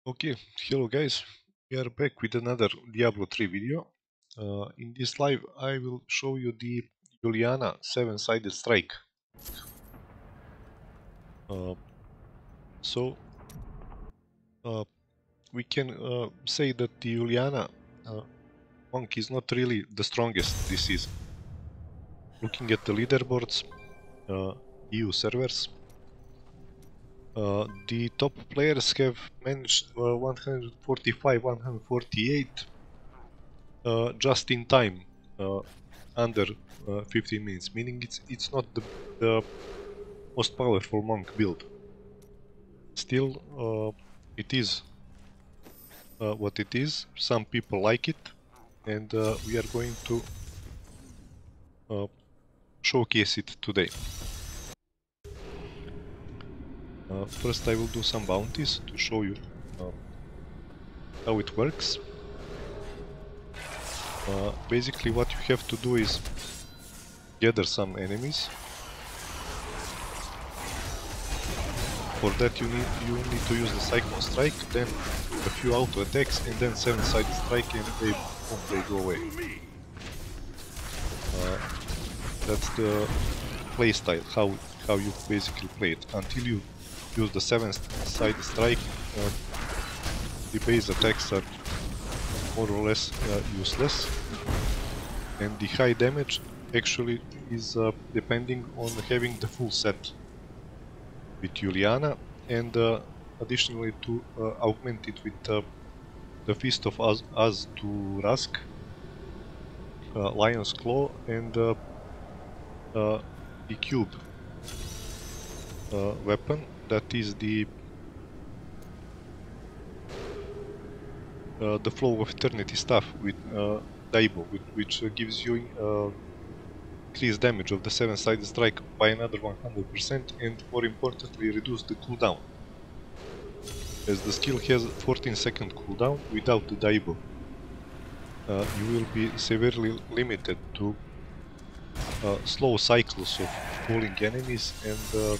Okay, hello guys, we are back with another Diablo 3 video. In this live I will show you the Uliana 7-sided strike. Uh, so we can say that the Uliana monk is not really the strongest this season. Looking at the leaderboards, EU servers, the top players have managed 145, 148 just in time, under 15 minutes, meaning it's not the most powerful monk build. Still, it is what it is. Some people like it, and we are going to showcase it today. First I will do some bounties to show you how it works. Basically what you have to do is gather some enemies. For that you need to use the Cyclone Strike, then a few auto attacks, and then 7-sided strike, and they go away. That's the playstyle, how you basically play it. Until you use the 7-sided strike, the base attacks are more or less useless, and the high damage actually is depending on having the full set with Uliana, and additionally to augment it with the Fist of Az to Rask, Lion's Claw, and the Cube weapon, that is the Flow of Eternity staff with Diablo, which gives you increased damage of the 7-sided strike by another 100%, and more importantly reduce the cooldown, as the skill has 14-second cooldown without the Diablo. You will be severely limited to slow cycles of pulling enemies and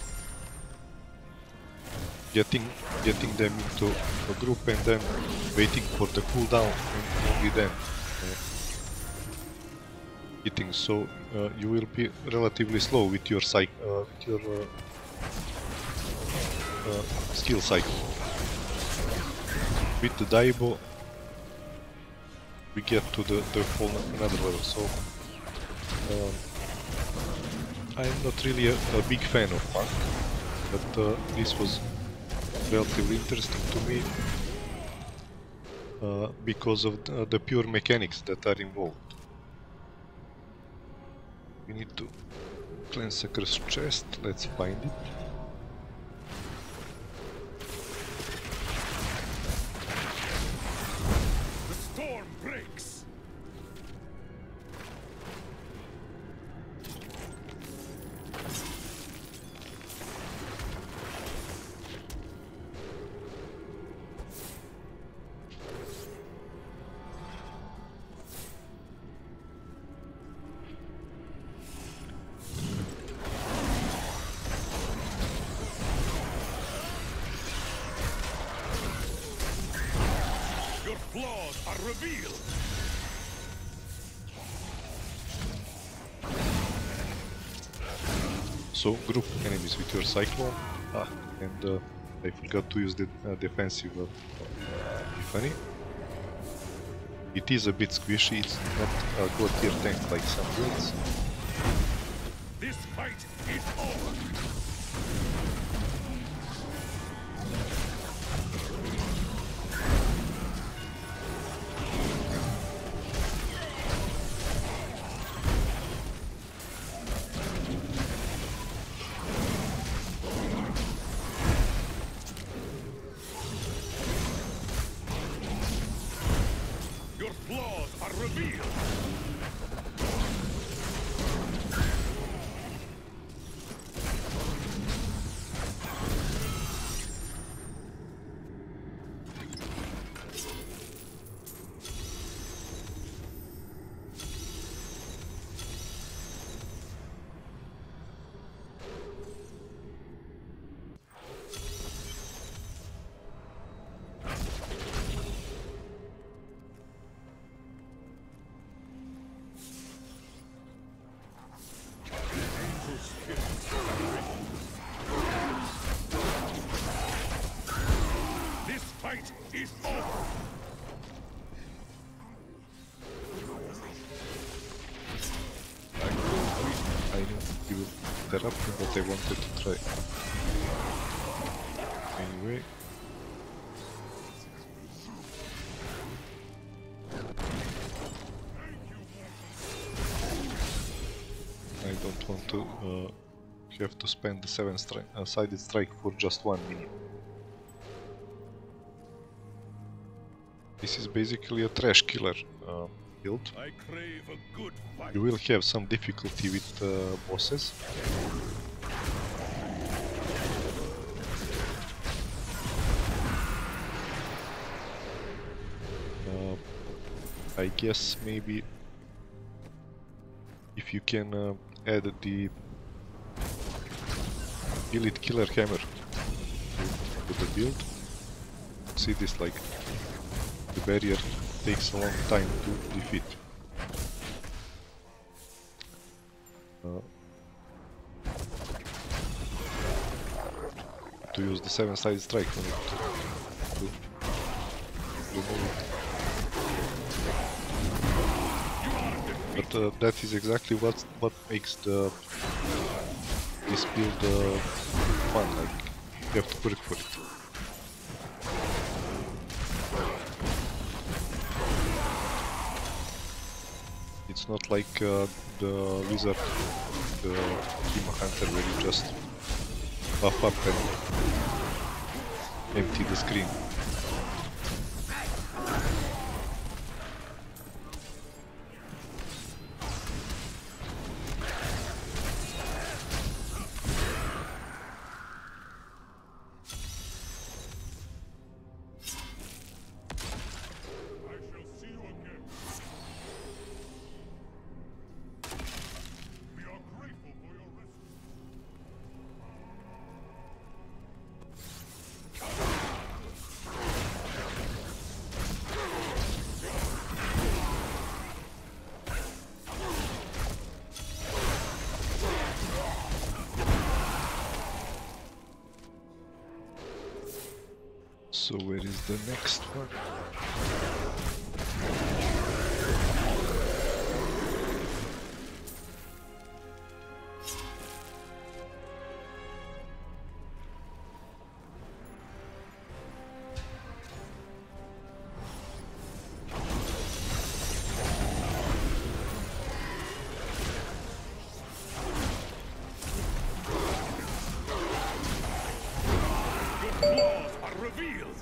getting them into a group and then waiting for the cooldown and only then hitting. So you will be relatively slow with your skill cycle. With the Diablo we get to the whole another level. So I'm not really a big fan of Monk, but this was relatively interesting to me because of the pure mechanics that are involved. We need to cleanse a cursed chest. Let's find it. The storm breaks. Flaws are revealed. So group enemies with your Cyclone. And I forgot to use the defensive Epiphany. It is a bit squishy, it's not a god tier tank like some builds. This fight is over. Your flaws are revealed. is over. I knew he will interrupt me, but I wanted to try. Anyway. I don't want to have to spend the 7-sided strike for just 1 minute. This is basically a trash killer build. I crave a good fight. You will have some difficulty with bosses. I guess maybe if you can add the Elite Killer Hammer to the build, see this, like the barrier takes a long time to defeat. To use the 7-sided strike on it to remove it. But that is exactly what makes this build fun. Like, you have to work for it. It's not like the wizard, the Demon Hunter, where you just buff up and empty the screen. So where is the next one? Flaws are revealed.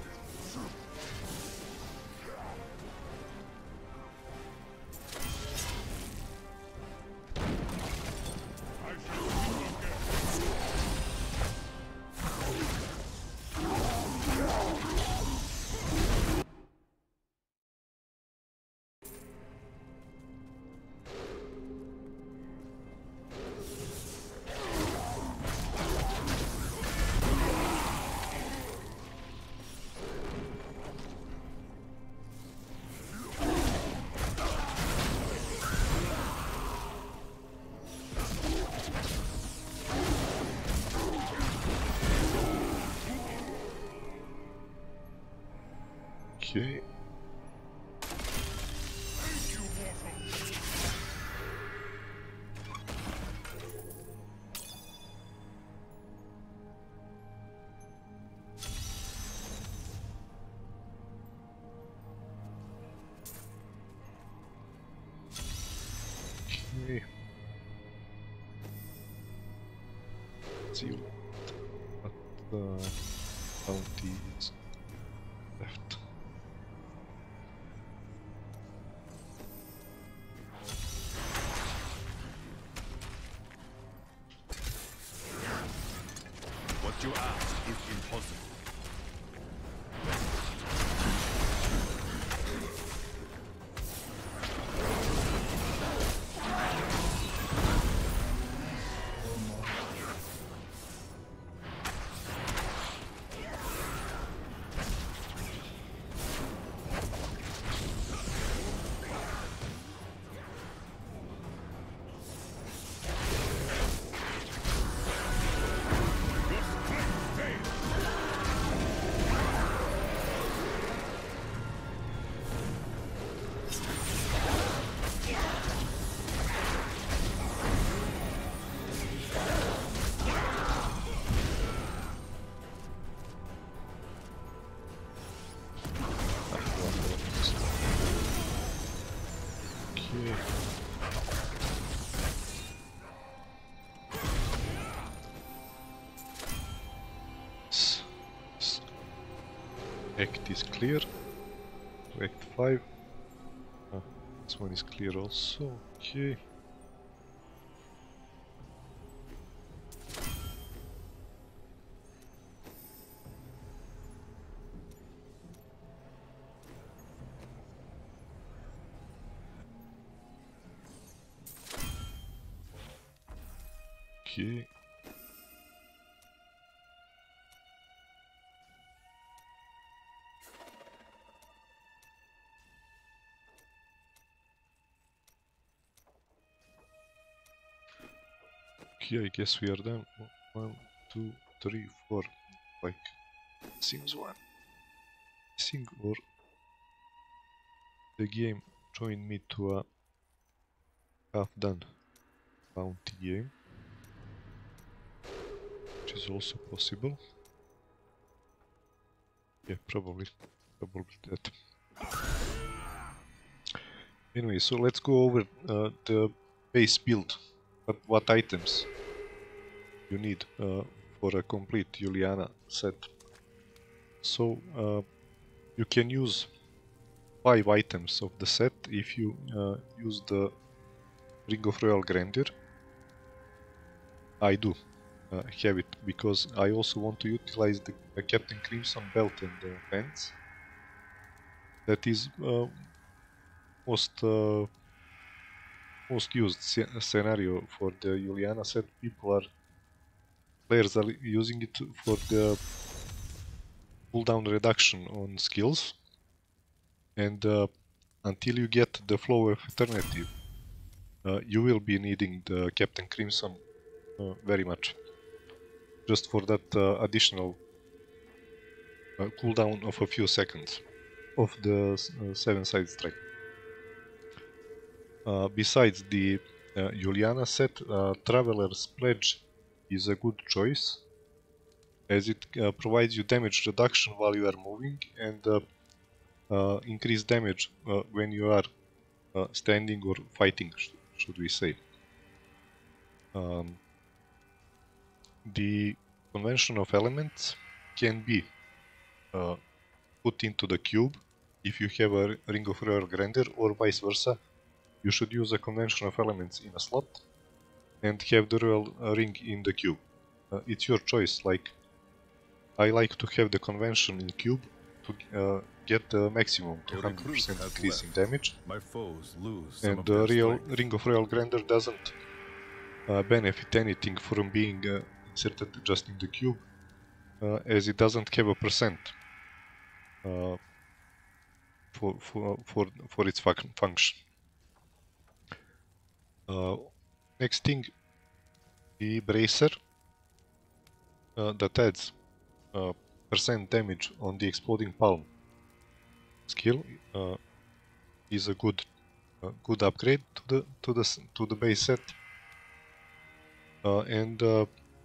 Okay. Okay. Let's see what bounty is left. What you ask is impossible. Your strength fails. Act is clear. Act 5. This one is clear also. Okay. Okay. Okay, I guess we are done. 1, 2, 3, 4. Like, seems one. Missing, or the game joined me to a half done bounty game, which is also possible. Yeah, probably that. Anyway, so let's go over the base build. What items you need for a complete Uliana set. So you can use 5 items of the set if you use the Ring of Royal Grandeur. I do have it because I also want to utilize the Captain Crimson belt and the pants. That is most used scenario for the Uliana set. Players are using it for the cooldown reduction on skills, and until you get the Flow of Eternity, you will be needing the Captain Crimson very much, just for that additional cooldown of a few seconds of the 7-side strike. Besides the Uliana set, Traveler's Pledge is a good choice, as it provides you damage reduction while you are moving and increased damage when you are standing or fighting, should we say. The convention of elements can be put into the cube if you have a Ring of Royal Grandeur, or vice versa. You should use a convention of elements in a slot and have the Royal Ring in the cube. It's your choice. Like, I like to have the convention in cube to get the maximum 200% increase in damage. My foes lose and the Ring of Royal Grandeur doesn't benefit anything from being inserted just in the cube, as it doesn't have a percent for its function. Next thing, the bracer that adds percent damage on the exploding palm skill is a good upgrade to the base set, and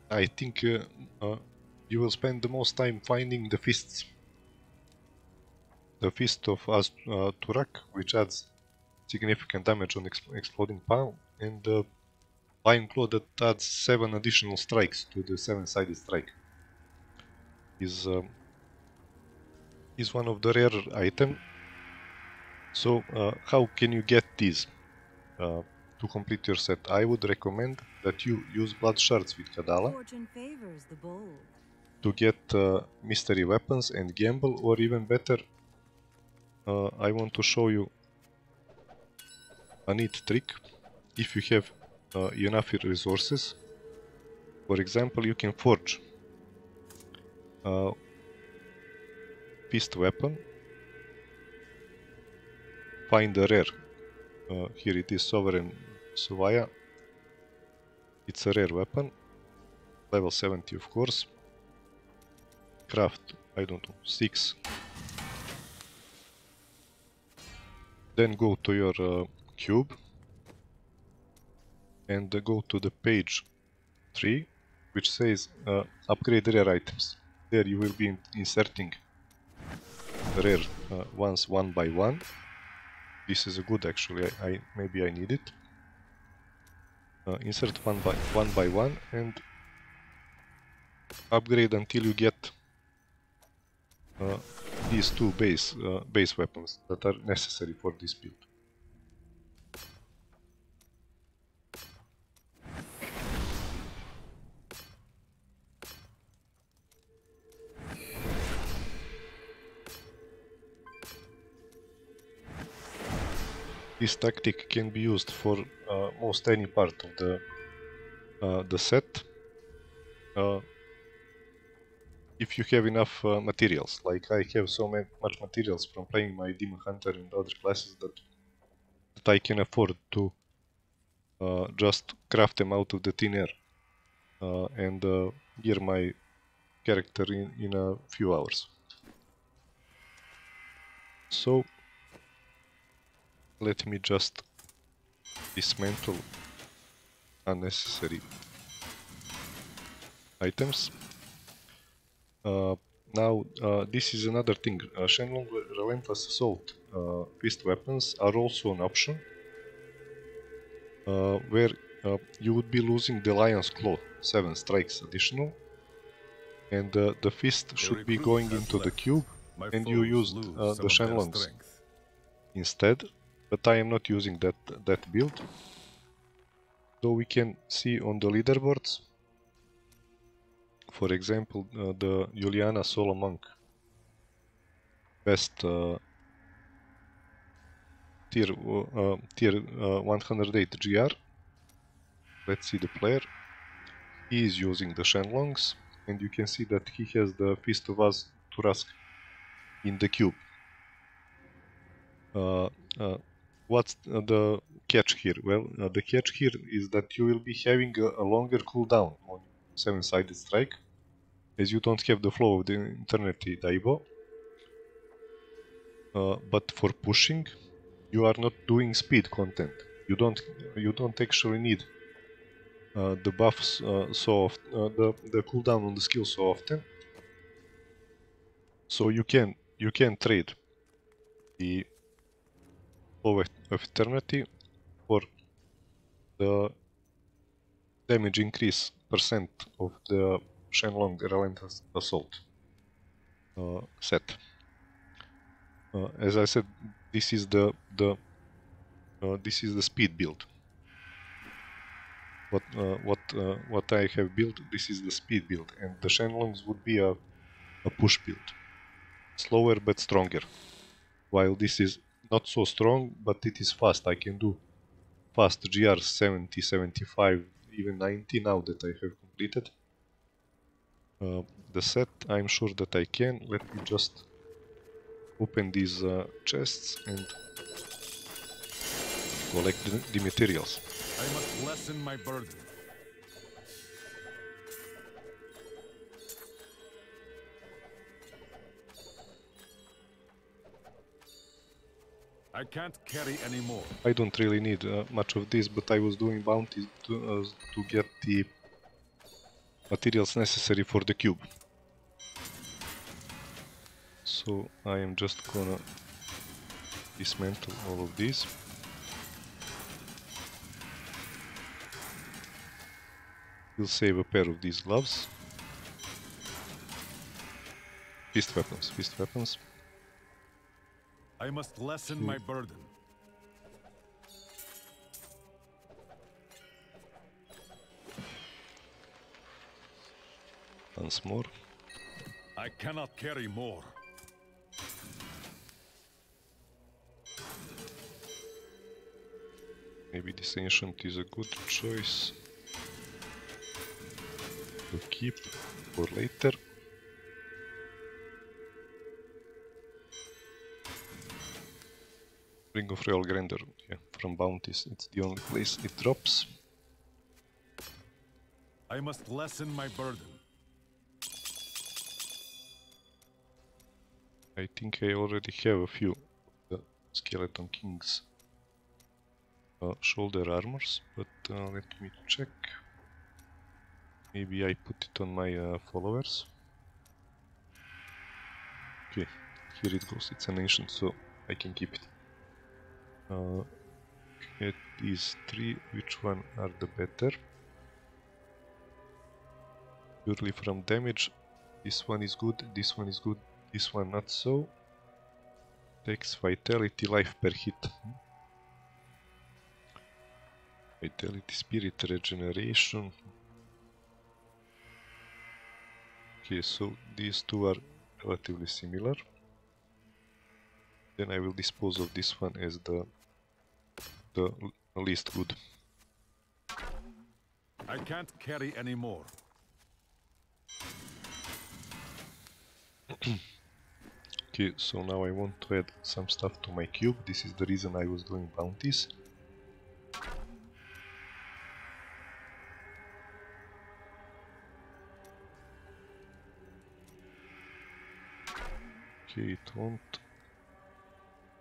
I think you will spend the most time finding the fists. The fist of Turak, which adds significant damage on exploding palm, and the Lion Claw that adds 7 additional strikes to the 7-sided strike. Is one of the rare items. So how can you get these to complete your set? I would recommend that you use Blood Shards with Kadala to get mystery weapons and gamble, or even better, I want to show you a neat trick. If you have enough resources, for example, you can forge fist weapon, find a rare. Here it is, Sovereign Suvaya. It's a rare weapon, level 70 of course. Craft, I don't know, 6. Then go to your cube and go to the page 3, which says upgrade rare items. There you will be inserting rare ones one by one. This is a good, actually. Maybe I need it. Insert one by one and upgrade until you get these two base weapons that are necessary for this build. This tactic can be used for most any part of the set. If you have enough materials, like I have so much materials from playing my Demon Hunter and other classes that I can afford to just craft them out of the thin air and gear my character in a few hours. So let me just dismantle unnecessary items. Now this is another thing. Shenlong Relentless Assault fist weapons are also an option where you would be losing the Lion's Claw 7 strikes additional, and the fist should be going into the cube, and you used the Shenlongs instead, but I am not using that build. So we can see on the leaderboards, for example, the Uliana Solo Monk best tier 108 GR. Let's see the player. He is using the Shenlongs, and you can see that he has the Fist of Turusk in the cube. What's the catch here? Well, the catch here is that you will be having a longer cooldown on 7-sided strike, as you don't have the flow of the Eternity Daibo. But for pushing, you are not doing speed content. You don't actually need the buffs the cooldown on the skill so often. So you can trade the flow of Eternity for the damage increase percent of the Shenlong Relentless Assault set. As I said, this is the speed build. What I have built, this is the speed build, and the Shenlongs would be a push build, slower but stronger. While this is not so strong, but it is fast. I can do fast GR 70, 75, even 90 now that I have completed the set. I'm sure that I can. Let me just open these chests and collect the materials. I must lessen my burden. I can't carry any more. I don't really need much of this, but I was doing bounties to get the materials necessary for the cube. So I am just gonna dismantle all of these. We'll save a pair of these gloves. Fist weapons. I must lessen my burden. Once more. I cannot carry more. Maybe this ancient is a good choice to keep for later. Ring of Royal Grandeur, yeah, from bounties, it's the only place it drops. I must lessen my burden. I think I already have a few of the Skeleton King's shoulder armors, but let me check. Maybe I put it on my followers. Okay, here it goes, it's an ancient, so I can keep it. Get these three, which one are the better? Purely from damage, this one is good, this one is good, this one not so. Takes vitality, life per hit. Vitality, spirit regeneration. Okay, so these two are relatively similar. Then I will dispose of this one as the least good. I can't carry any more. Okay, so now I want to add some stuff to my cube. This is the reason I was doing bounties. Okay, it won't.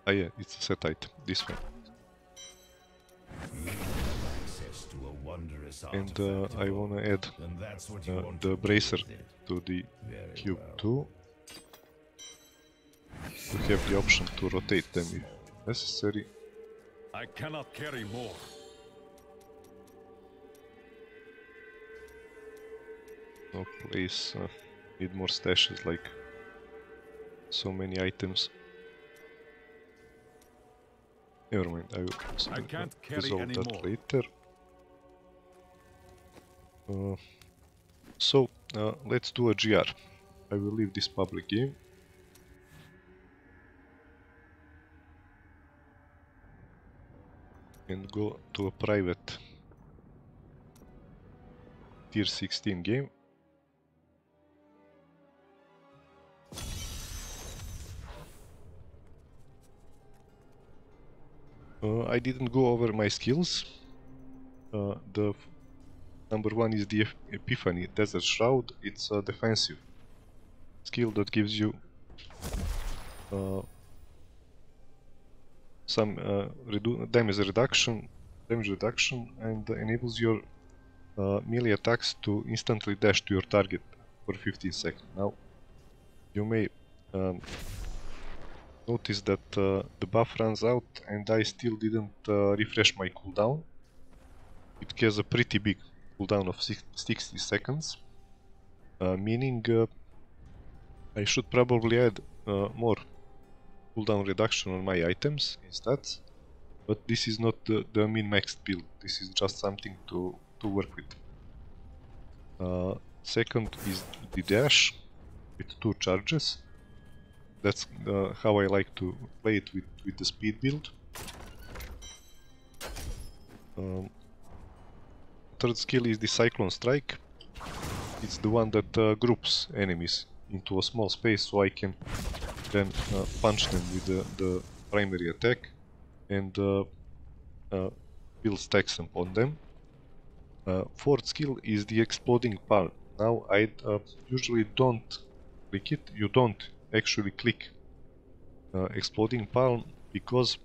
Ah yeah, it's a set item, this one. And I wanna add the bracer to the cube too. You have the option to rotate them if necessary. I cannot carry more. No place, need more stashes, like so many items. Never mind, I will resolve that later. So, let's do a GR. I will leave this public game. And go to a private tier 16 game. I didn't go over my skills. The number one is the Epiphany Desert Shroud. It's a defensive skill that gives you some damage reduction, and enables your melee attacks to instantly dash to your target for 15 seconds. Now, you may notice that the buff runs out and I still didn't refresh my cooldown. It has a pretty big cooldown of 60 seconds, meaning I should probably add more cooldown reduction on my items instead, but this is not the min-maxed build. This is just something to work with. Second is the dash with 2 charges. That's how I like to play it with the speed build. Third skill is the Cyclone Strike. It's the one that groups enemies into a small space, so I can then punch them with the primary attack and build stacks upon them. Fourth skill is the Exploding Palm. Now I usually don't click it. You don't actually click Exploding Palm because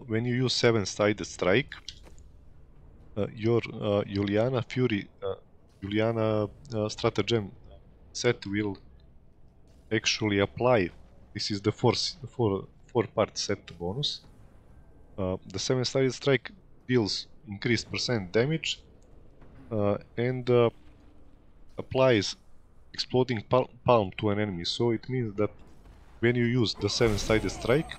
when you use 7-sided strike, your Uliana Fury, Uliana Stratagem set will actually apply. This is the four-part set bonus. The 7-sided strike deals increased % damage and applies Exploding Palm to an enemy. So it means that when you use the 7-sided strike,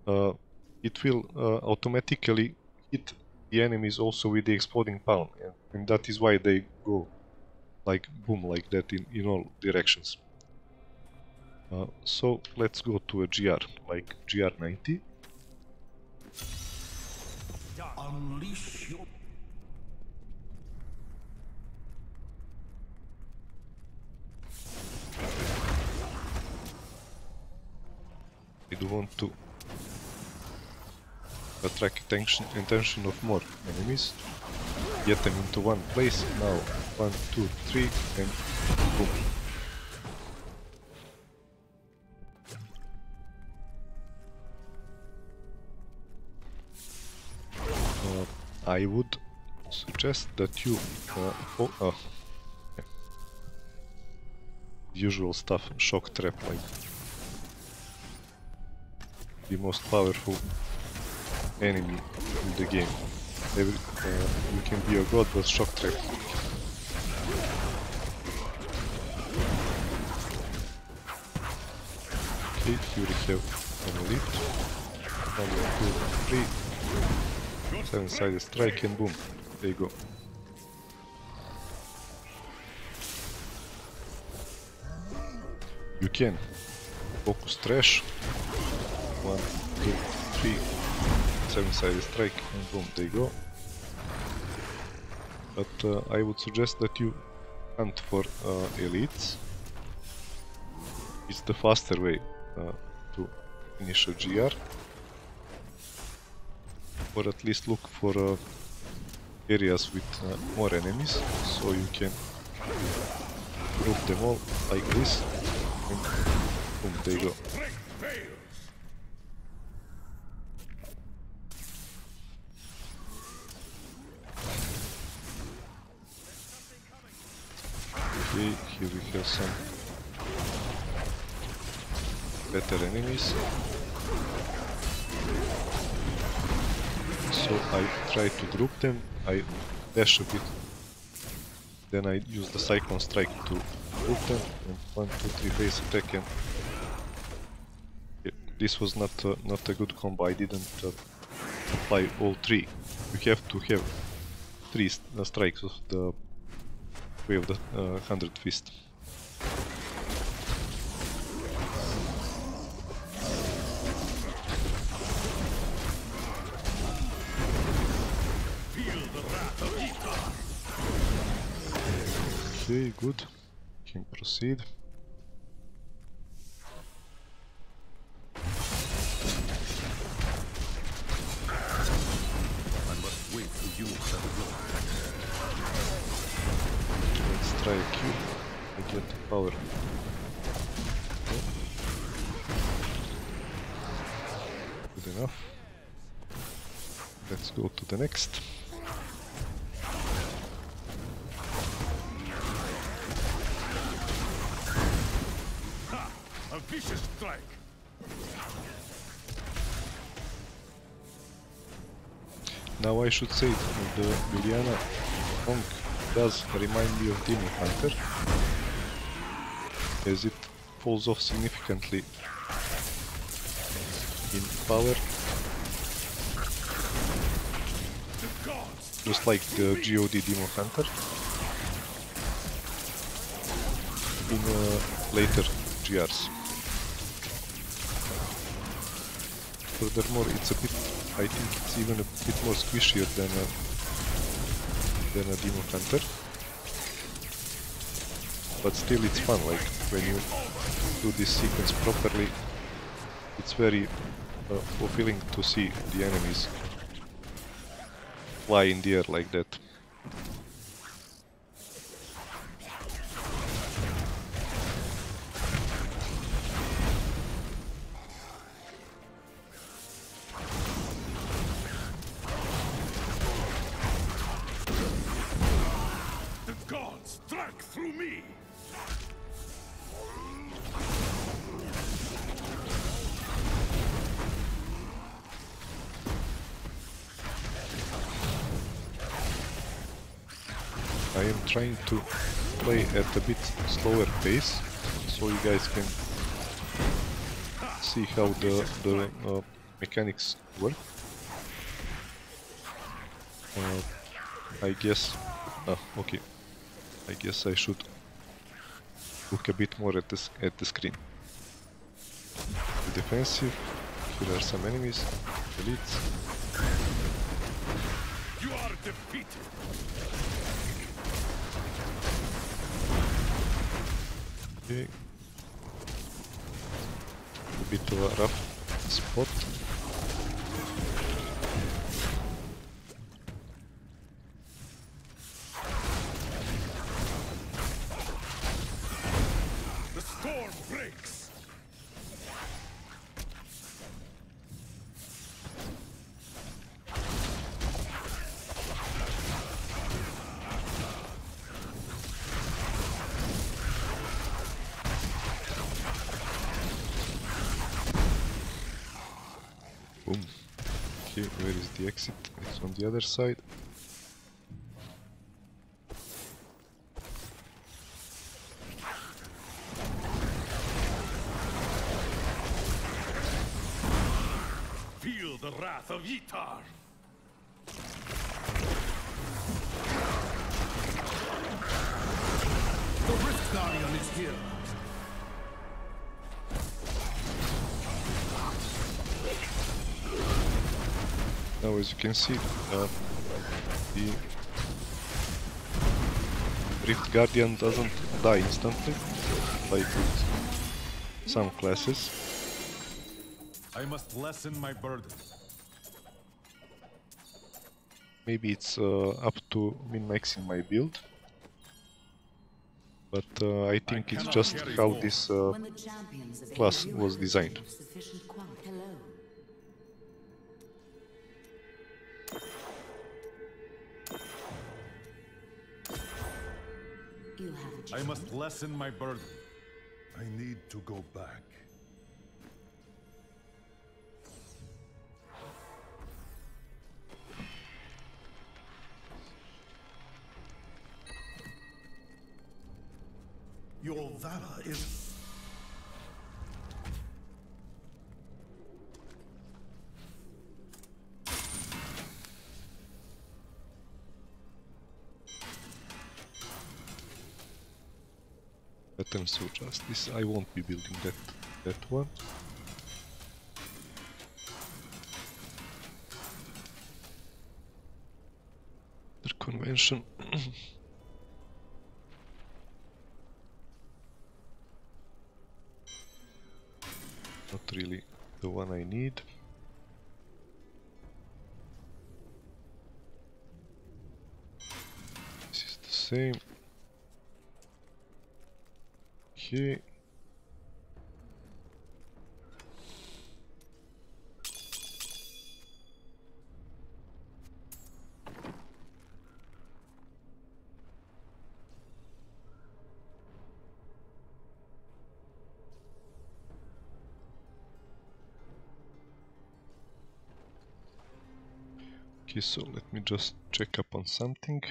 it will automatically hit the enemies also with the Exploding Palm, and that is why they go like boom, like that in all directions. So let's go to a GR, like GR90. Unleash your... I do want to attract attention of more enemies, get them into one place. Now 1, 2, 3 and boom. I would suggest that you usual stuff, shock trap, like the most powerful enemy in the game. You can be a god, but shock trap. Okay, here we have an elite. 1, 2, 3. 7-sided strike and boom. There you go. You can focus trash. 1, 2, 3. 7-sided strike and boom. There you go. But I would suggest that you hunt for elites. It's the faster way to finish a GR. Or at least look for areas with more enemies, so you can group them all like this. And boom, there you go. Okay, here we have some better enemies. So I try to group them, I dash a bit, then I use the Cyclone Strike to group them, and 1, 2, 3 base attack, and yeah, this was not a good combo. I didn't apply all 3. You have to have 3 strikes of the way of the 100 Fist. Okay, good. Can proceed. I must wait for you to settle. Let's try a Q. I get the power. Okay. Good enough. Let's go to the next. A vicious strike. Now I should say that the Uliana Monk does remind me of Demon Hunter, as it falls off significantly in power, just like the GOD Demon Hunter in later GRs. Furthermore, it's a bit, I think it's even a bit more squishier than a Demon Hunter. But still it's fun, like when you do this sequence properly, it's very fulfilling to see the enemies fly in the air like that. Struck through me. I am trying to play at a bit slower pace, so you guys can see how the mechanics work. I guess... okay. I guess I should look a bit more at the screen. The defensive. Here are some enemies. Elites. You are defeated. Okay. A bit of a rough spot. The storm breaks. Boom. Okay, where is the exit? It's on the other side. the wrath of Yitar. The Rift Guardian is here. Now, as you can see, the Rift Guardian doesn't die instantly, like with some classes. I must lessen my burden. Maybe it's up to min-maxing my build, but I think it's just how this class was designed. I must lessen my burden. I need to go back. Your valor is... Pattern so justice. I won't be building that one. The convention. Not really the one I need. This is the same. Okay. Okay, so let me just check up on something.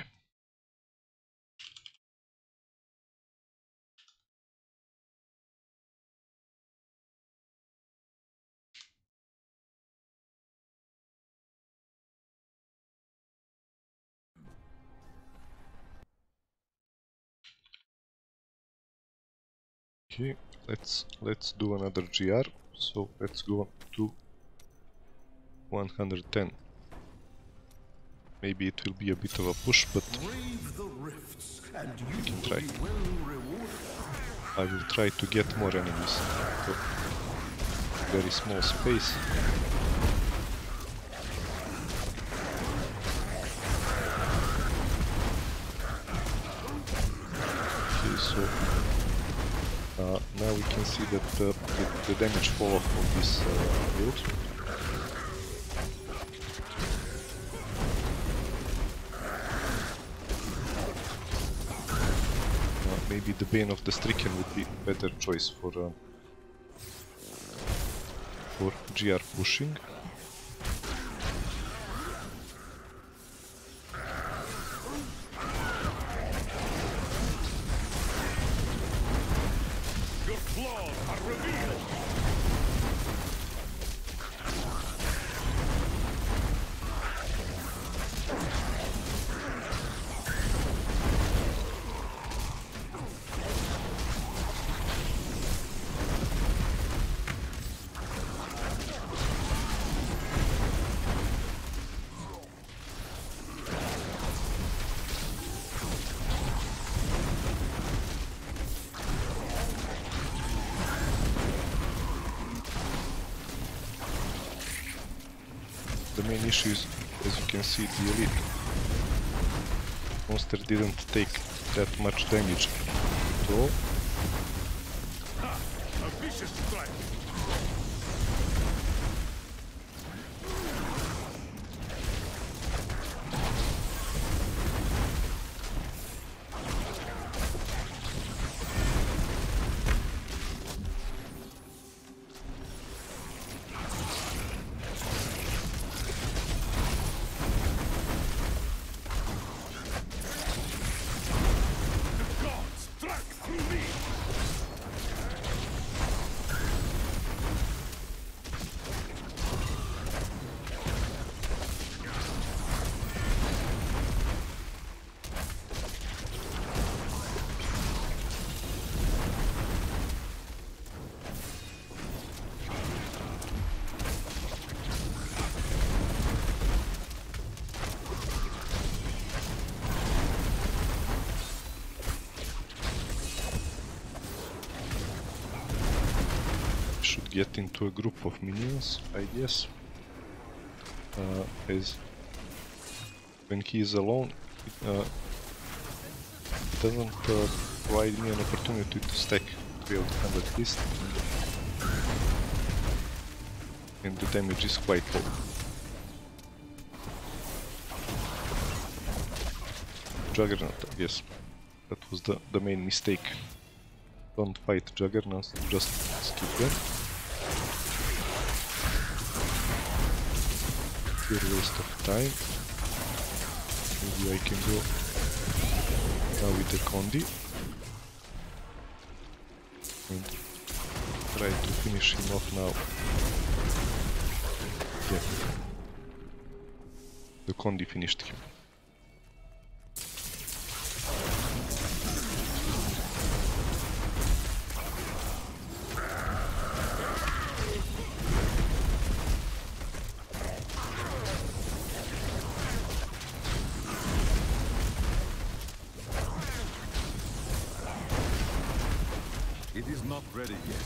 Okay, let's do another GR. So let's go to 110. Maybe it will be a bit of a push, but we can try. I will try to get more enemies into very small space. Okay, so now we can see that the damage fall off of this build. Maybe the Bane of the Stricken would be a better choice for GR pushing. Your flaws are revealed! The main issue is, as you can see, the elite monster didn't take that much damage at all. A vicious strike! should get into a group of minions, I guess. As when he is alone, it doesn't provide me an opportunity to stack 1200 fist, and the damage is quite low. Juggernaut, I guess. That was the main mistake. Don't fight Juggernauts, just skip them. Pure waste of time. Maybe I can go now with the Condi and try to finish him off now. Yeah. The Condi finished him. It is not ready yet.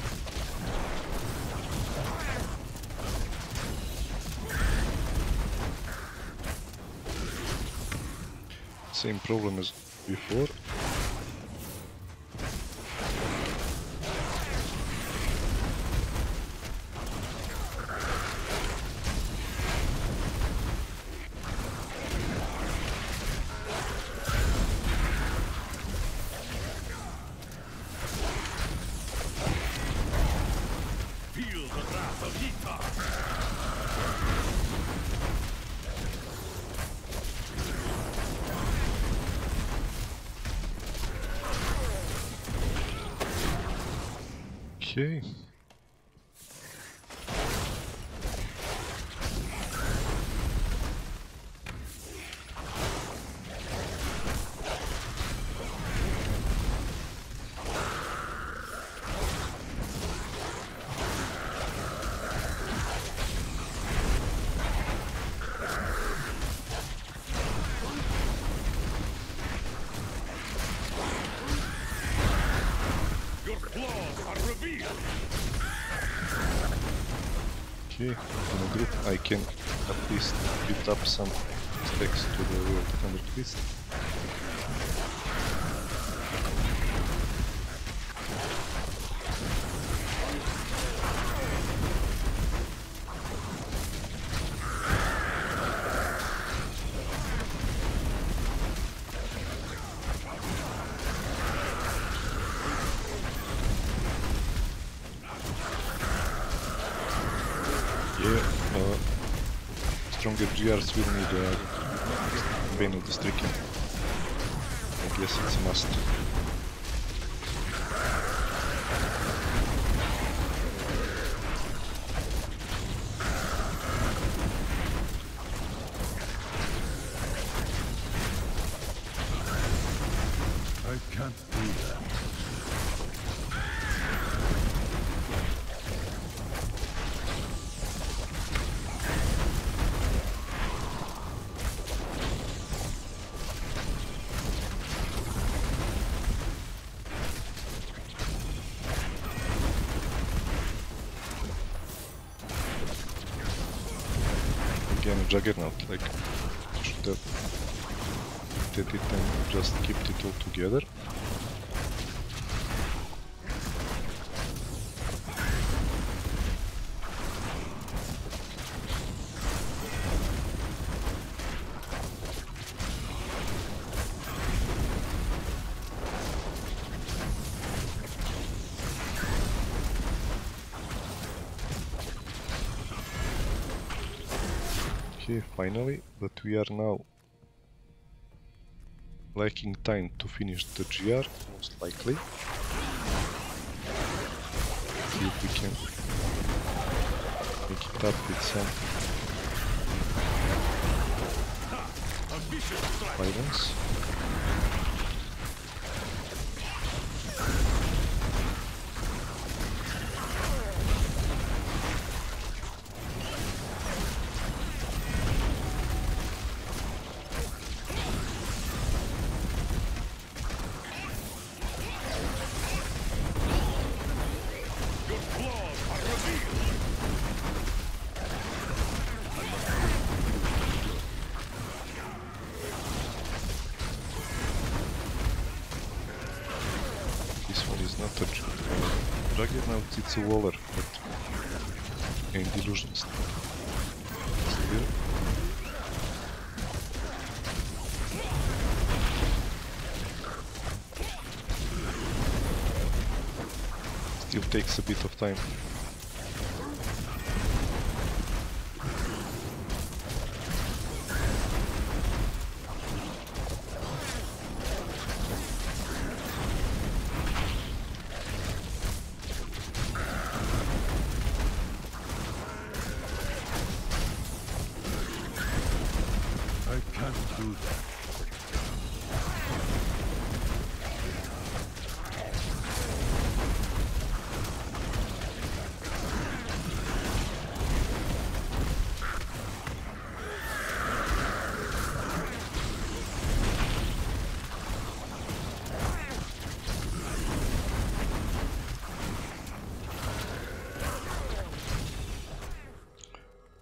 Same problem as before. Feel the wrath of Yita. Okay. Your claws are revealed. Okay, in a group I can at least build up some stacks to the world 100 fist. Yeah, stronger GRs will need Bane of the Stricken. I guess it's a must. I can't do that. Again, a Juggernaut, like, should have did it and just kept it all together. Okay, finally, but we are now lacking time to finish the GR, most likely. See if we can make it up with some violence. This one is not a Juggernaut, it's a Waller, but gained illusions. Still takes a bit of time.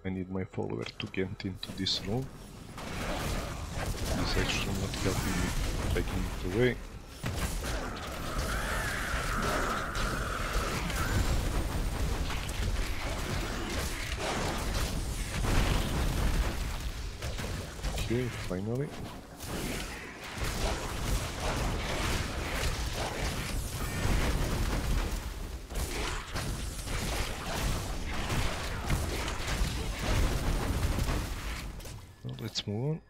I need my follower to get into this room. He's actually not helping me taking it away. Okay, finally. Let's move on.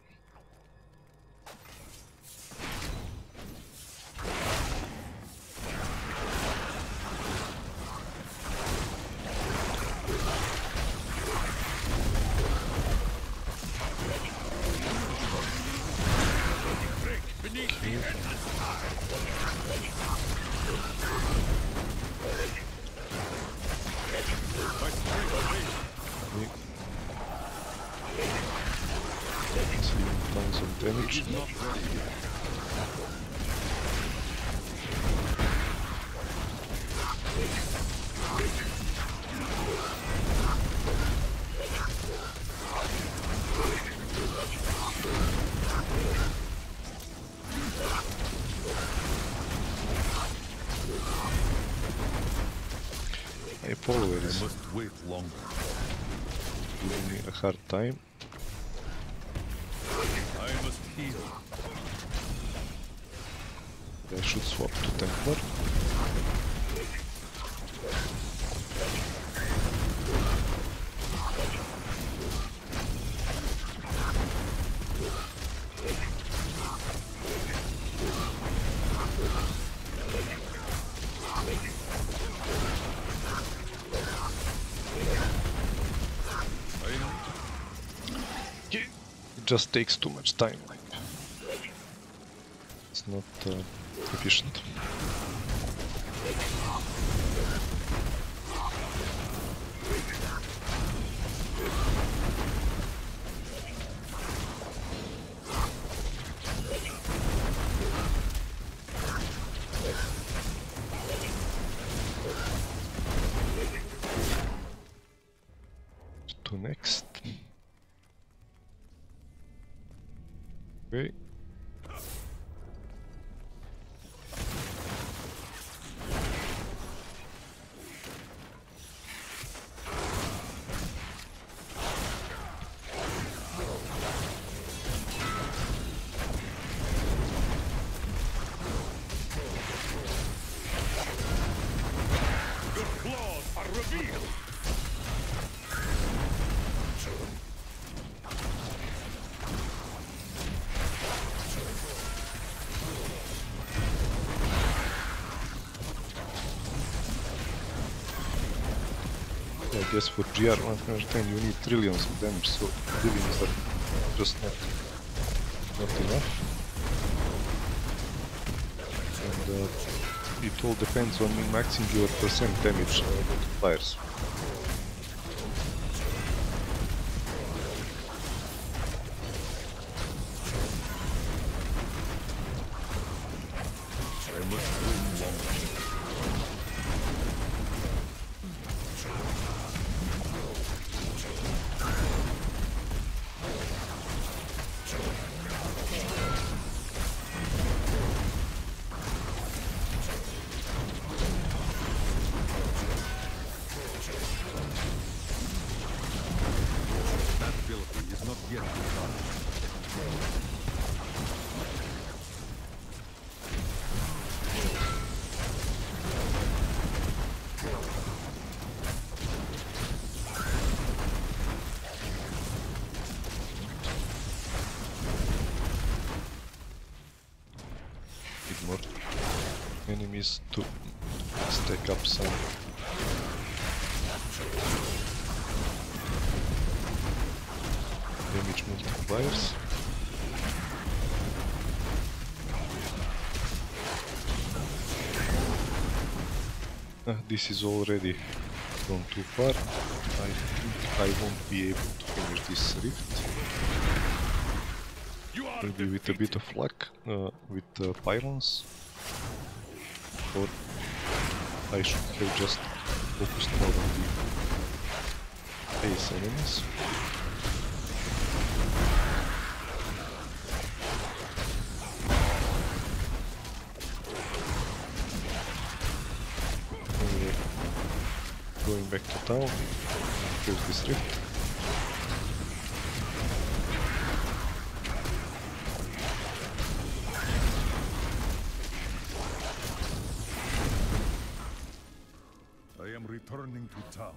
Damage. My follower is giving me a hard time. I should swap to Templar. It just takes too much time. It's not efficient. To next. Okay. I guess for GR 110 you need trillions of damage, so billions are just not enough. And it all depends on maxing your percent damage multipliers. Need more enemies to stack up some damage multipliers. This is already gone too far. I think I won't be able to finish this rift. Maybe with a bit of luck, with the pylons. Or I should have just focused more on the base enemies. Going back to town, close this rift. I am returning to town.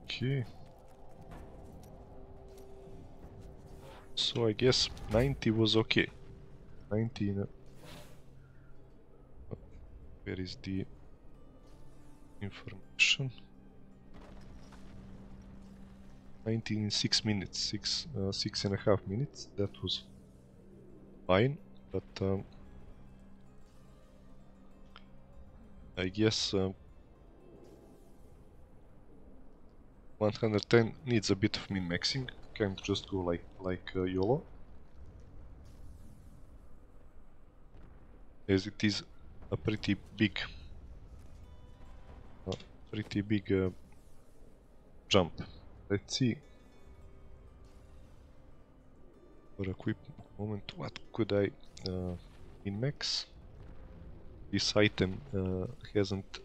Okay. So I guess 90 was okay. 90 in a... Where is the information? 19 in 6 minutes, 6.5 minutes. That was fine, but I guess 110 needs a bit of min-maxing. Can't just go like YOLO, as it is a pretty big jump. Let's see for a quick moment what could I min-max. This item hasn't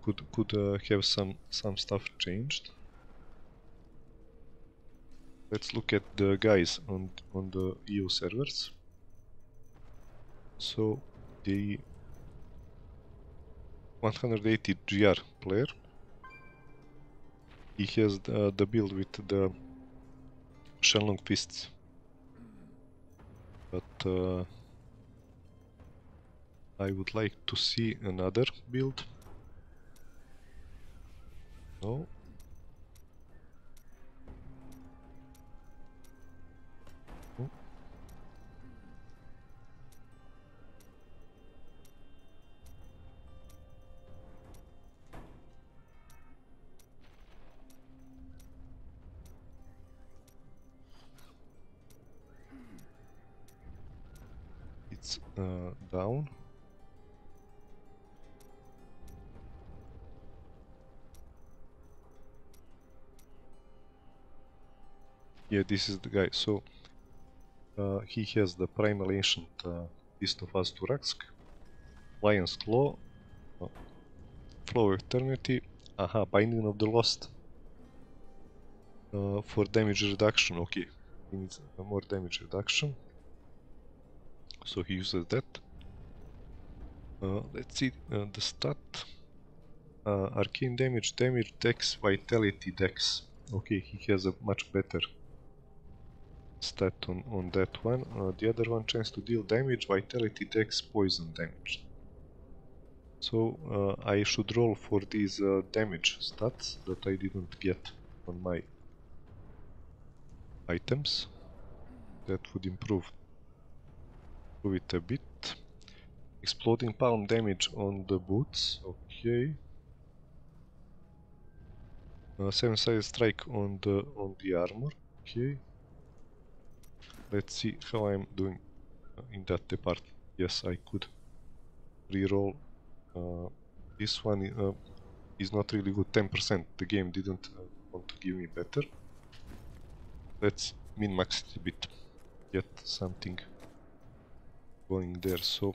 could have some stuff changed. Let's look at the guys on the EU servers. So the 180 GR player, he has the build with the Shenlong fists, but I would like to see another build. No. No. It's down. Yeah, this is the guy. So he has the primal ancient Fist of Asturaksk, Lion's Claw, Flow of Eternity, Binding of the Lost. For damage reduction, okay, he needs more damage reduction, so he uses that. Let's see the stat. Arcane damage, dex, vitality, dex. Okay, he has a much better stat on that one. The other one, chance to deal damage, vitality, dex, poison damage. So I should roll for these damage stats that I didn't get on my items. That would improve it a bit. Exploding palm damage on the boots, okay. 7-sided strike on the armor, okay. Let's see how I'm doing in that department. Yes, I could reroll. This one is not really good. 10%. The game didn't want to give me better. Let's min-max it a bit. Get something going there. So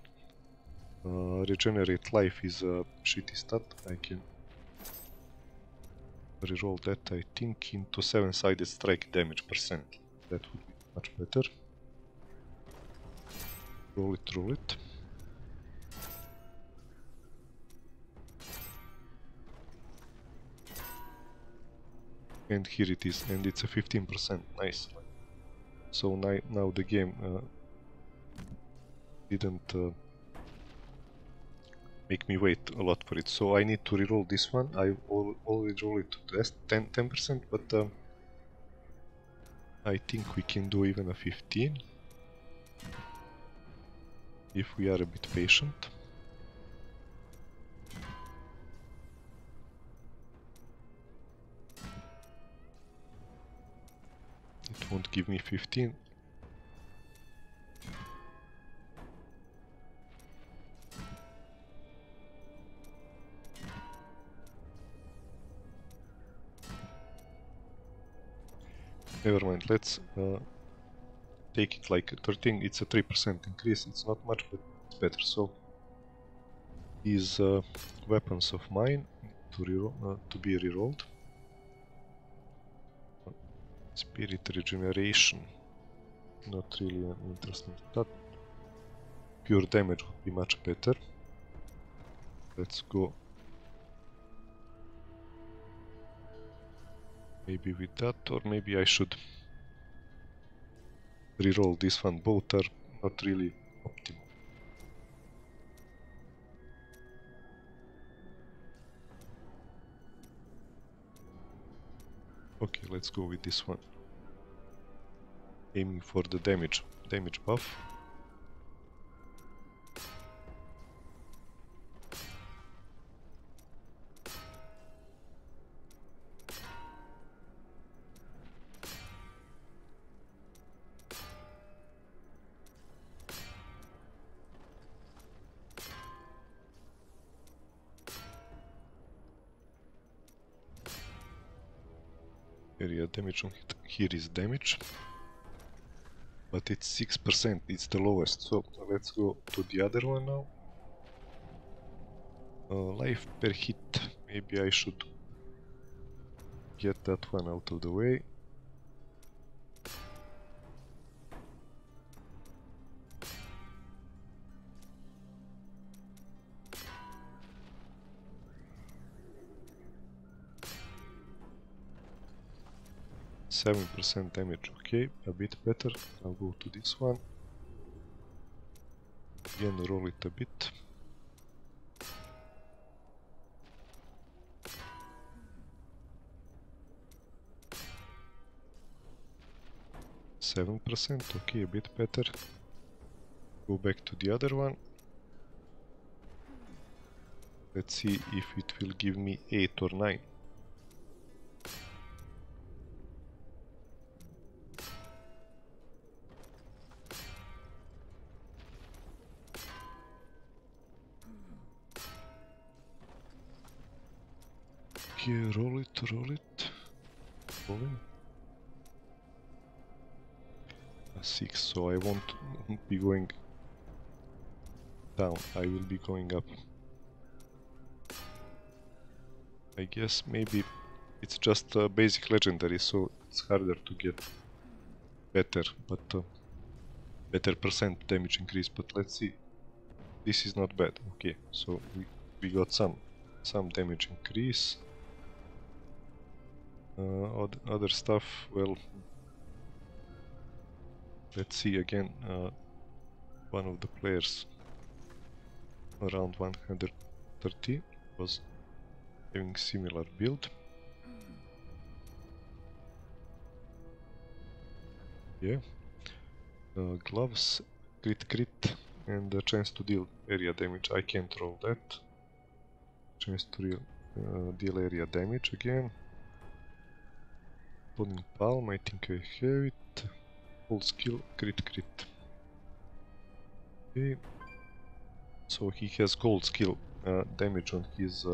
regenerate life is a shitty stat. I can reroll that, I think, into 7-sided strike damage percent. That would be much better. Roll it. And here it is, and it's a 15%. Nice. So now the game didn't make me wait a lot for it. So I need to reroll this one. I always roll it to 10%, but I think we can do even a 15 if we are a bit patient. It won't give me 15. Never mind, let's take it like 13. It's a 3% increase. It's not much, but it's better. So these weapons of mine to be rerolled. Spirit regeneration, not really an interesting stat. Pure damage would be much better. Let's go maybe with that, or maybe I should reroll this one. Both are not really optimal. Okay, let's go with this one. Aiming for the damage buff. Area damage on hit. Here is damage, but it's 6%, it's the lowest. So let's go to the other one now. Life per hit, maybe I should get that one out of the way. %7 damage, okay, a bit better. I'll go to this one. Again, roll it a bit. %7, okay, a bit better. Go back to the other one. Let's see if it will give me 8 or 9. Okay, roll it. Rolling. A 6, so I won't be going down, I will be going up. I guess maybe it's just a basic legendary, so it's harder to get better, but better % damage increase. But let's see, this is not bad. Okay, so we got some damage increase. Other stuff, well, let's see again. One of the players around 130 was having similar build. Yeah. Gloves, crit, and a chance to deal area damage. I can't roll that. Chance to deal area damage again. Exploding palm, I think I have it. Full skill, crit. Okay. So he has gold skill damage on his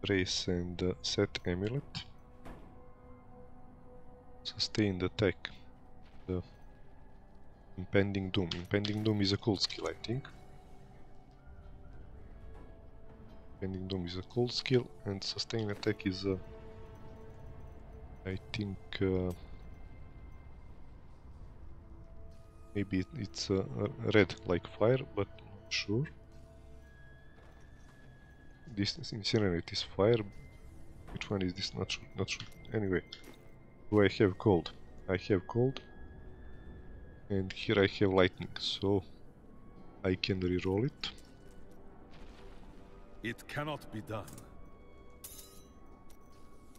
brace and set amulet. Sustained attack. The impending doom. Impending doom is a cold skill, I think. Impending doom is a cold skill, and sustained attack is I think maybe it's red like fire, but not sure. This incinerate is fire, Which one is this? Not sure, not sure. Anyway, do I have cold? I have cold. And here I have lightning, so I can reroll it. It cannot be done.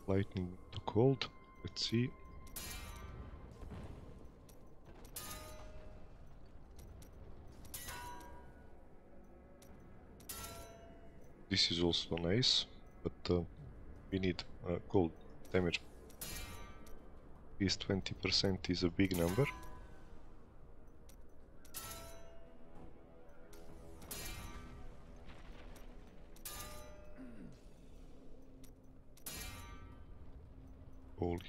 Lightning to cold. Let's see. This is also nice, but we need cold damage. At least 20% is a big number. Holy.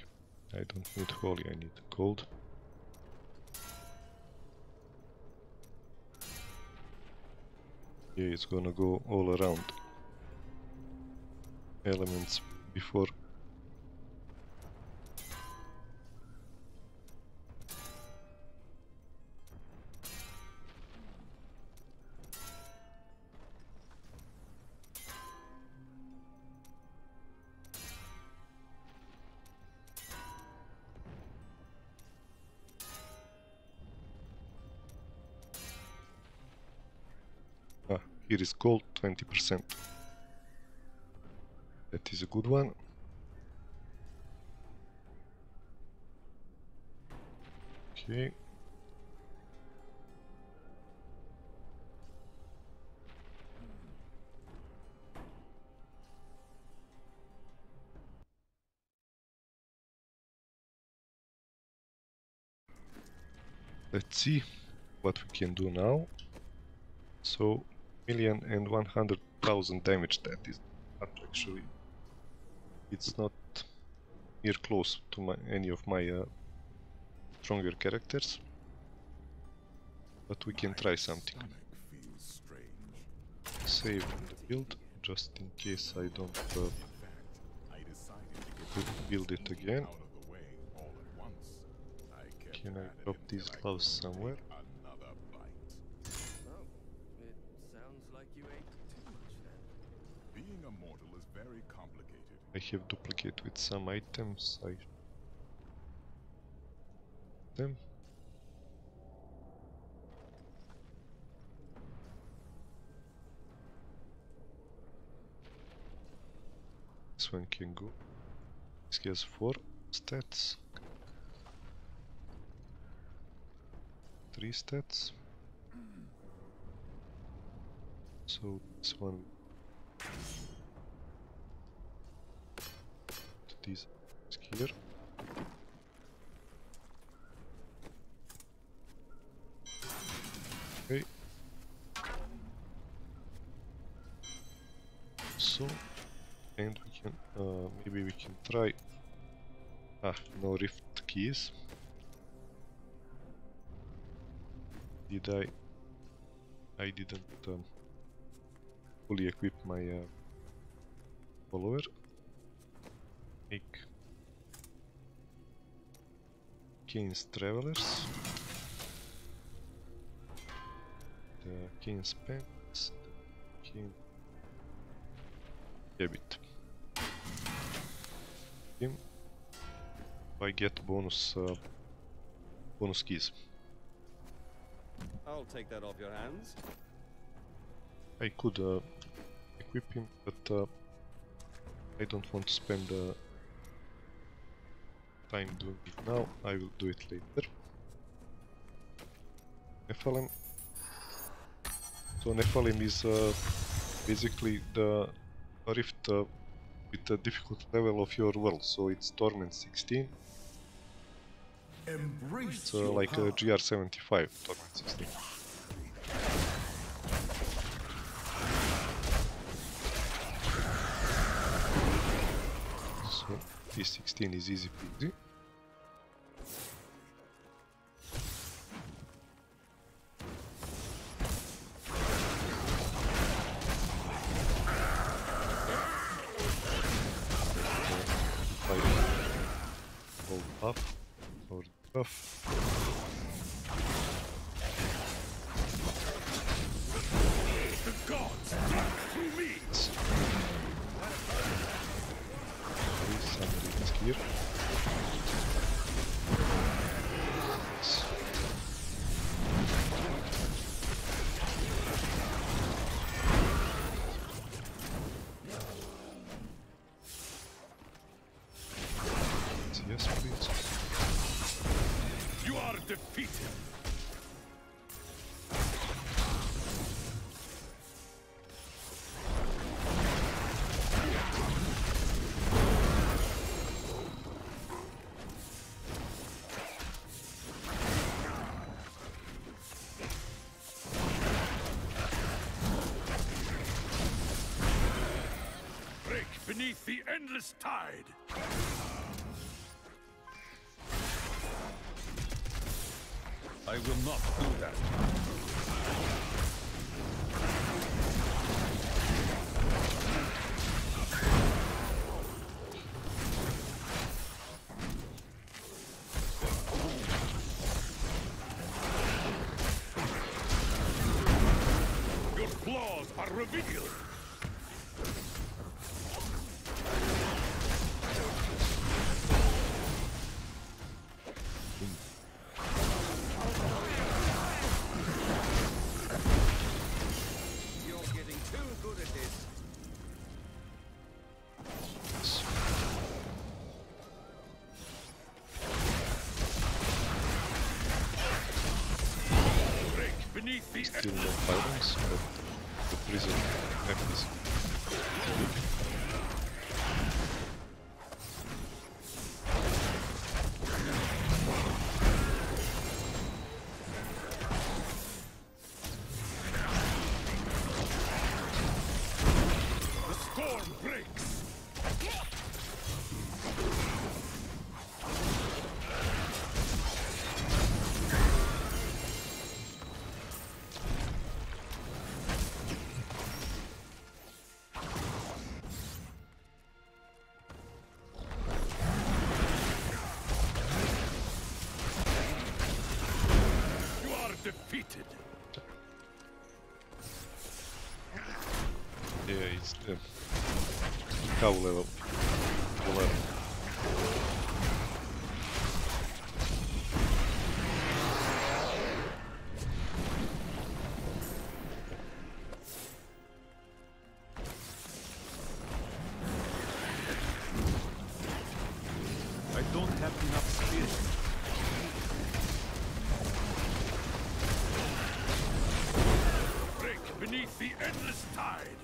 I don't need holy, I need cold. Yeah, it's gonna go all around elements before. Here is gold, 20%. That is a good one. Okay. Let's see what we can do now. So 1,100,000 damage, that is not actually, it's not near close to any of my stronger characters, but we can try something. Save the build, just in case I don't build it again. Can I drop these gloves somewhere? I have duplicate with some items. Them. This one can go. This has 4 stats. 3 stats. So this one. These here. Okay. So, and we can maybe we can try. No rift keys. Did I didn't fully equip my follower. Make King's Travelers, the King's Pants, the King Habit. Him, I get bonus keys. I'll take that off your hands. I could equip him, but I don't want to spend time doing it now. I will do it later. Nephalem. So Nephalem is basically the rift with the difficult level of your world. So it's Torment 16. It's like a GR75 Torment 16. So T16 is easy peasy. Hold up or buff. The gods look through me. some readings here. Yes, please. You are defeated. Break beneath the endless tide. I will not do that. Your flaws are revealed. Still no violence, but the prison happens. The storm breaks. Defeated. Yeah, it's the cow level. I don't have enough spirit. Beneath the endless tide.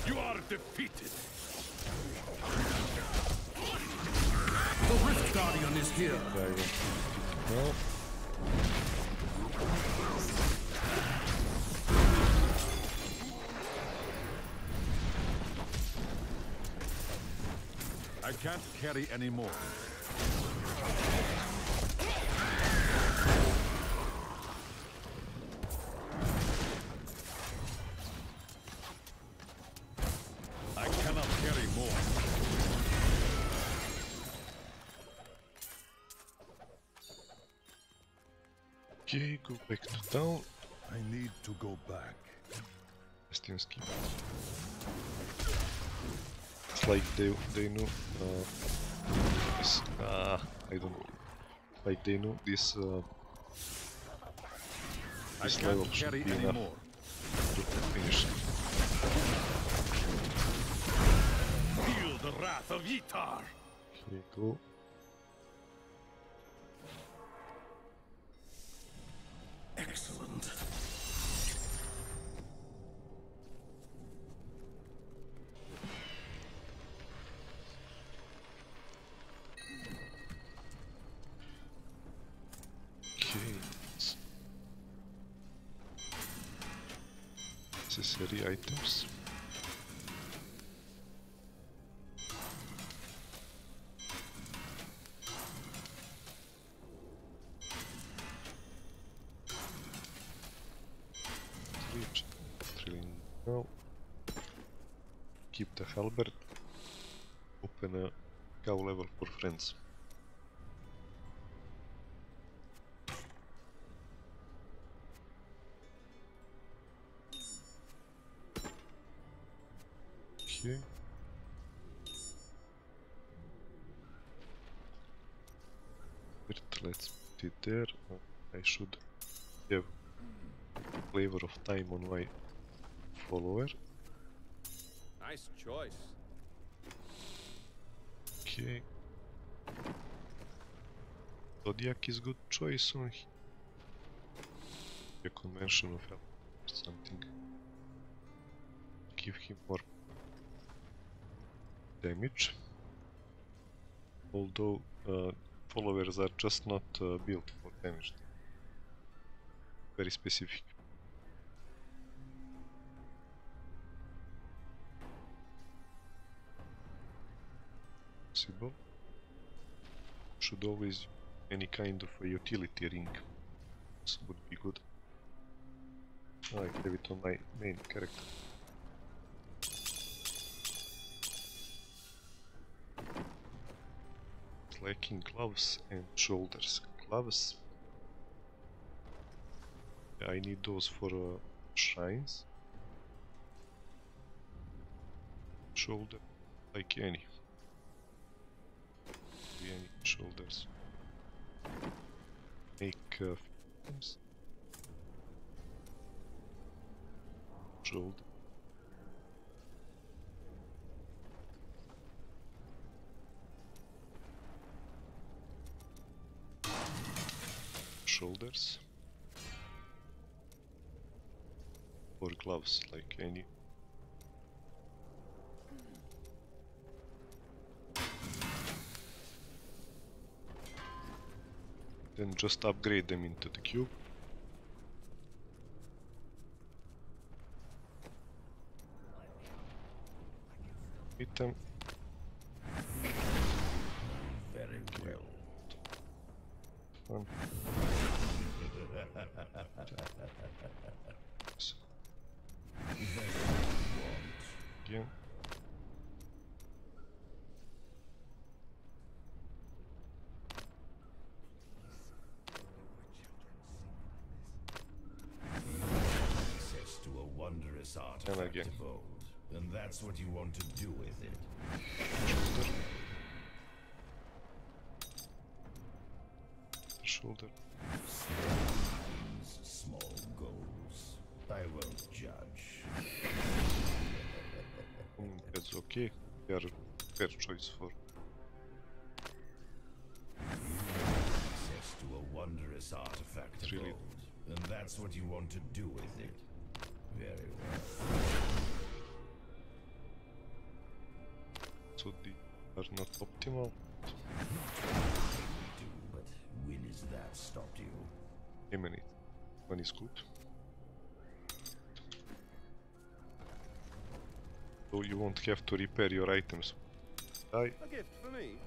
You are defeated. The Rift Guardian is here. Well. I can't carry anymore. I cannot carry more. Okay, go back to town. I need to go back. Stinsky. It's like they knew this. I don't know. Like they knew this. This level should be enough to finish. Feel the wrath of Yitar. Okay, go. Excellent. Okay. Necessary items. Now, keep the halberd. Open a cow level for friends. Okay. Let's put it there. I should have flavor of time on my follower. Nice choice. Okay. Zodiac is good choice on him. A convention of health or something. Give him more damage. Although followers are just not built for damage. Very specific. Possible. Should always use any kind of a utility ring. This would be good. I have it on my main character. Lacking gloves and shoulders. Gloves. I need those for shrines. Shoulder, like any shoulders. Make films. Shoulder. Shoulders. Or gloves, like any. Then just upgrade them into the cube. Hit them. Very well. Fun. Again. Access to a wondrous artifact again. of old. And that's what you want to do with it. Shoulder. Small goals. I won't judge. That's okay. They are fair choice for. Access to a wondrous artifact of Really. old. And that's what you want to do with it. Very well. So they are not optimal. Do, but when is that stopped you? A minute. One is good. So you won't have to repair your items. Die. A gift for me.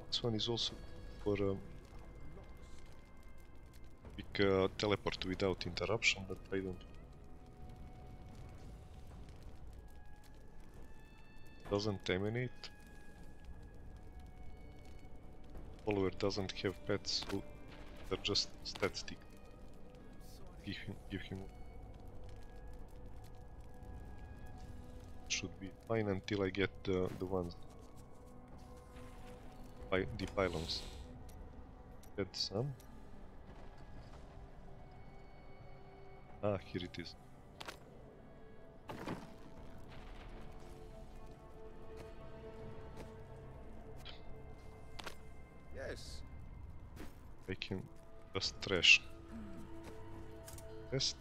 This one is also for quick teleport without interruption, but I don't. Doesn't emanate. Follower doesn't have pets, so they're just stat stick. Give him. Should be fine until I get the ones. The pylons. Get some. Ah, here it is. Yes. I can just trash. Test.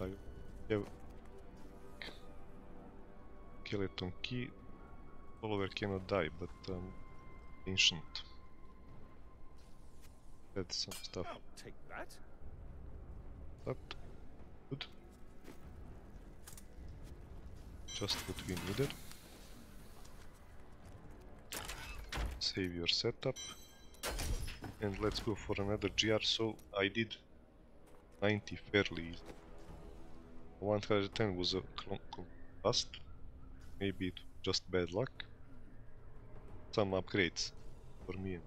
I have skeleton key. Follower cannot die, but ancient. That's some stuff. I'll take that. That good. just what we needed. Save your setup. And let's go for another GR. So I did 90 fairly easy. 110 was a bust. Maybe it was just bad luck. Some upgrades for me and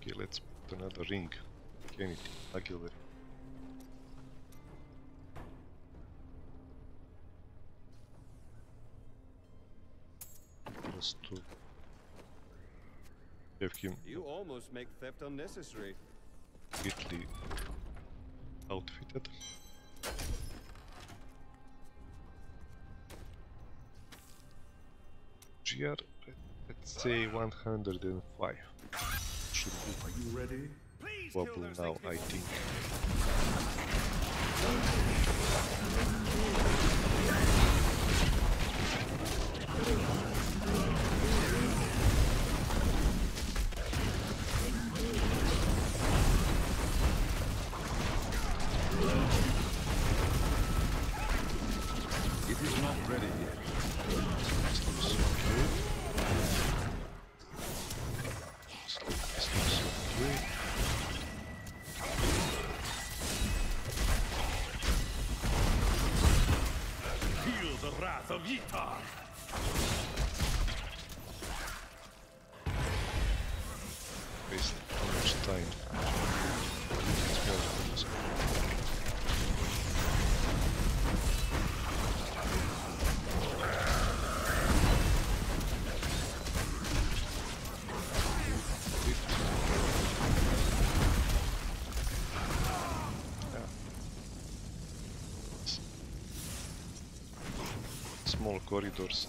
okay, let's put another ring. Anything, auxiliary. Just to have him You almost make theft unnecessary. completely outfitted. GR, let's say 105. Should be Are you ready? wobble now, I think. It is not ready yet. Feel the wrath of Yitar. Waste how much time. It's more than this. Small corridors.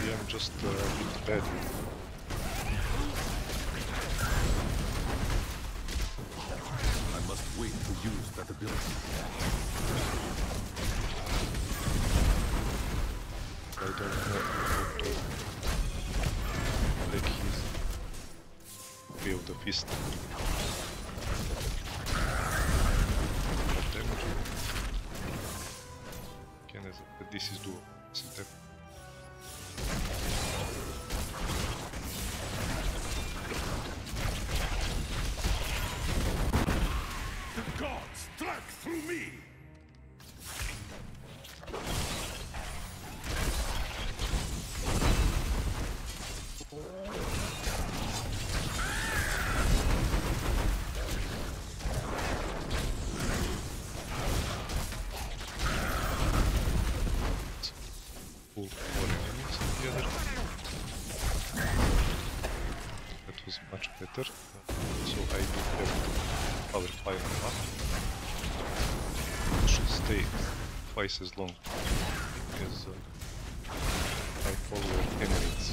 I'm just a bit bad. I must wait to use that ability. I don't know how to take his way of the fist. What damage? This is doable, isn't it? The gods struck through me! Pull more enemies together. That was much better. So I do have power 5.5. It should stay twice as long as my follower emanates.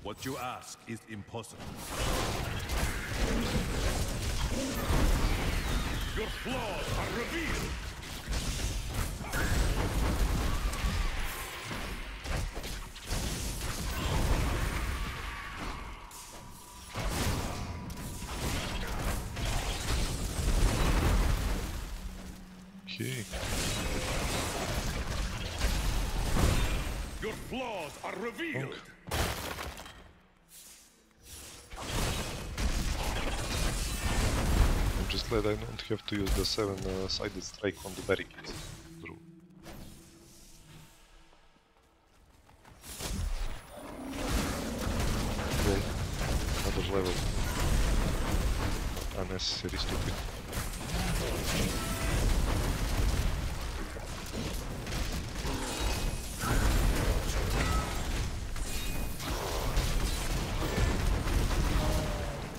What you ask is impossible. Your flaws are revealed! Okay. Your flaws are revealed! I'm just glad I don't have to use the 7-sided strike on the barricades. True. Well, another level. Unnecessary stupid.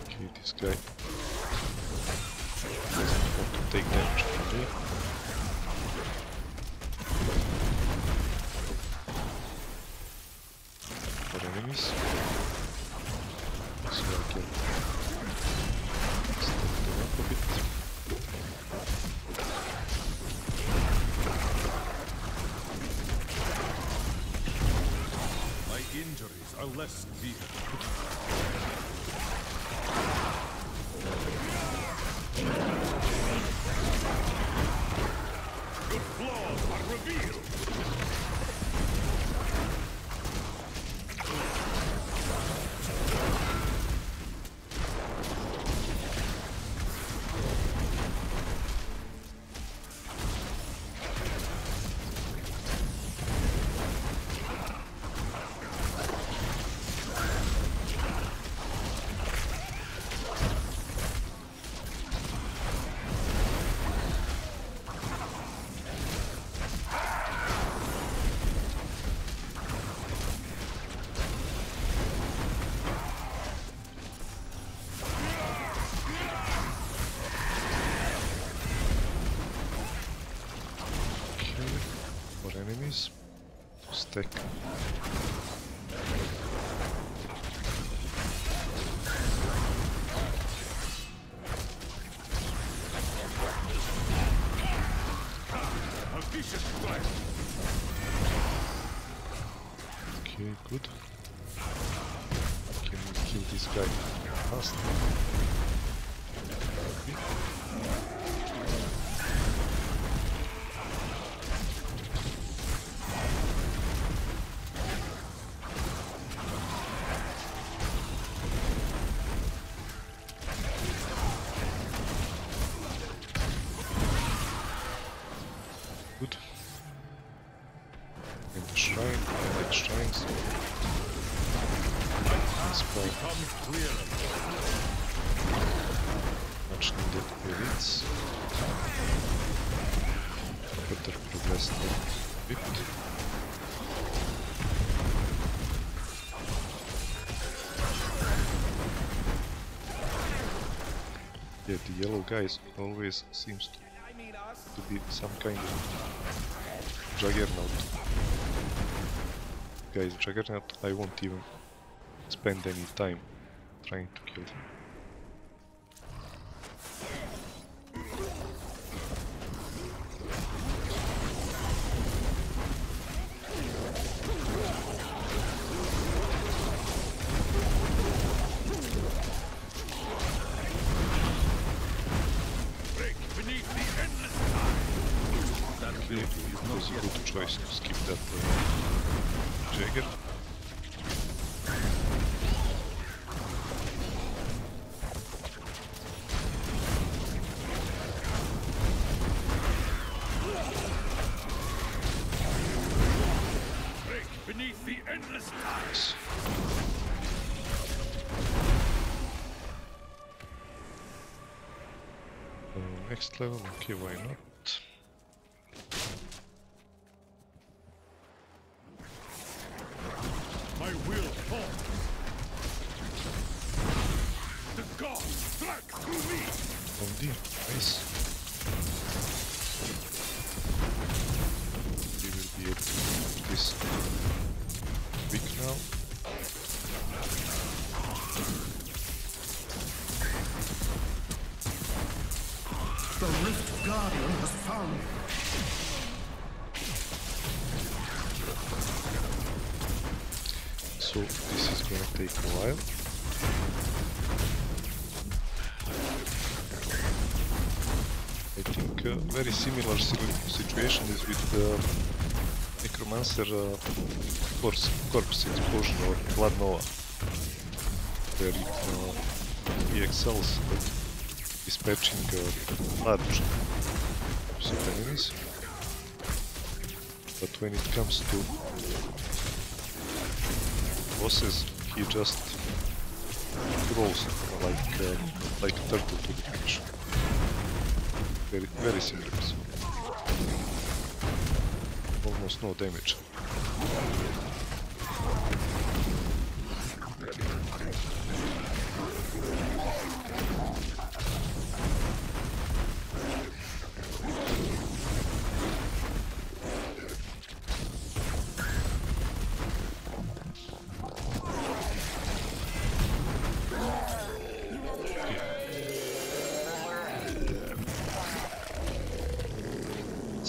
Okay, this guy. take damage from me. For enemies. So I can step them up a bit. My injuries are less severe. Your flaws are revealed. Enemies to stack. A vicious strike. Okay, good. Can we kill this guy fast? Good. And the shrine, I like shrines. Becomes clearer. Much needed elites. Better progress a bit. Yeah, the yellow guys always seems to be some kind of juggernaut. Guys, juggernaut, I won't even spend any time trying to kill him. It was a good choice to skip that Jagger. Break beneath the endless tides. Next level, okay, why not? My will falls. The gods strike through me. Oh dear, nice. We will be able to do this quick now. The Rift Guardian has found. So this is gonna take a while. I think a very similar situation is with the Necromancer corpse explosion or Blood Nova, where he excels at dispatching large set enemies, but when it comes to bosses, he just rolls like a turtle to the finish. Very similar. Almost no damage.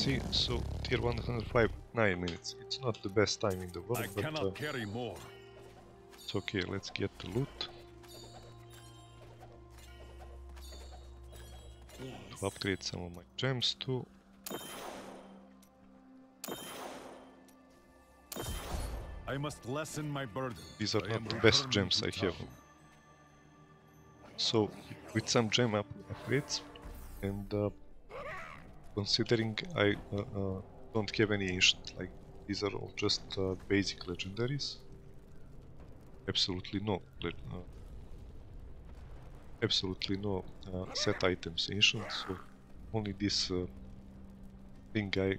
let's see. So tier 105, 9 minutes. It's not the best time in the world, I but cannot carry more. it's okay. Let's get the loot to upgrade some of my gems too. I must lessen my burden. These are I not am the best returning gems to I have. town. So with some gem upgrades and considering I don't have any ancient, like these are all just basic legendaries. Absolutely no, set items ancient. So only this thing I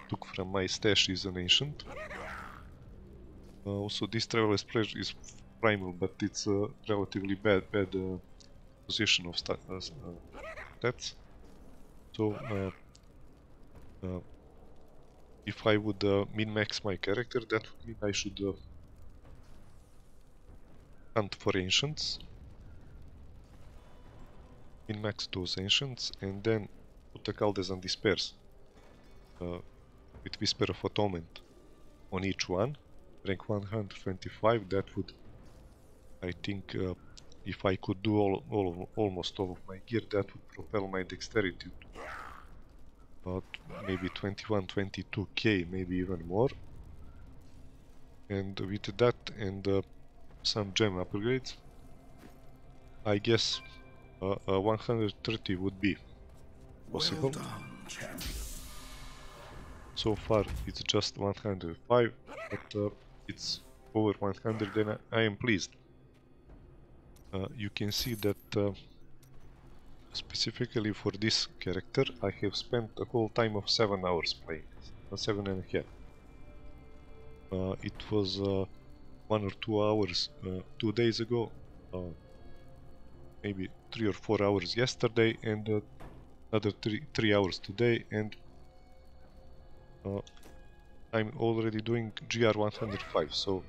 took from my stash is an ancient. Also, this Traveler's Pledge is primal, but it's a relatively bad position of stats. So, if I would min-max my character, that would mean I should hunt for ancients, min-max those ancients, and then put the Caldes and Despairs with Whisper of Atonement on each one. Rank 125, that would, I think, if I could do almost all of my gear, that would propel my dexterity to about maybe 21-22k, maybe even more. And with that and some gem upgrades, I guess 130 would be possible. Well done, champion. So far it's just 105, but it's over 100 and I am pleased. You can see that specifically for this character I have spent a whole time of 7 hours playing this, 7.5. It was 1 or 2 hours 2 days ago, maybe 3 or 4 hours yesterday, and another 3 hours today, and I'm already doing GR 105, so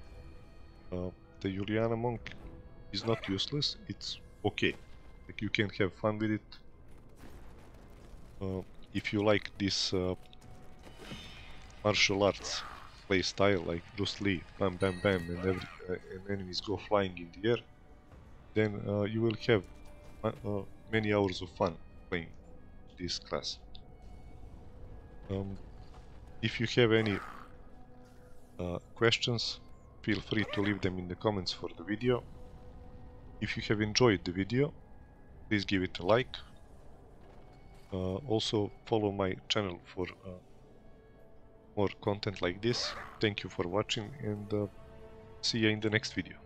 the Uliana monk is not useless, it's okay. Like, you can have fun with it. If you like this martial arts play style, like Bruce Lee, bam bam bam, and enemies go flying in the air, then you will have many hours of fun playing this class. If you have any questions, feel free to leave them in the comments for the video. If you have enjoyed the video, please give it a like. Also follow my channel for more content like this. Thank you for watching, and see you in the next video.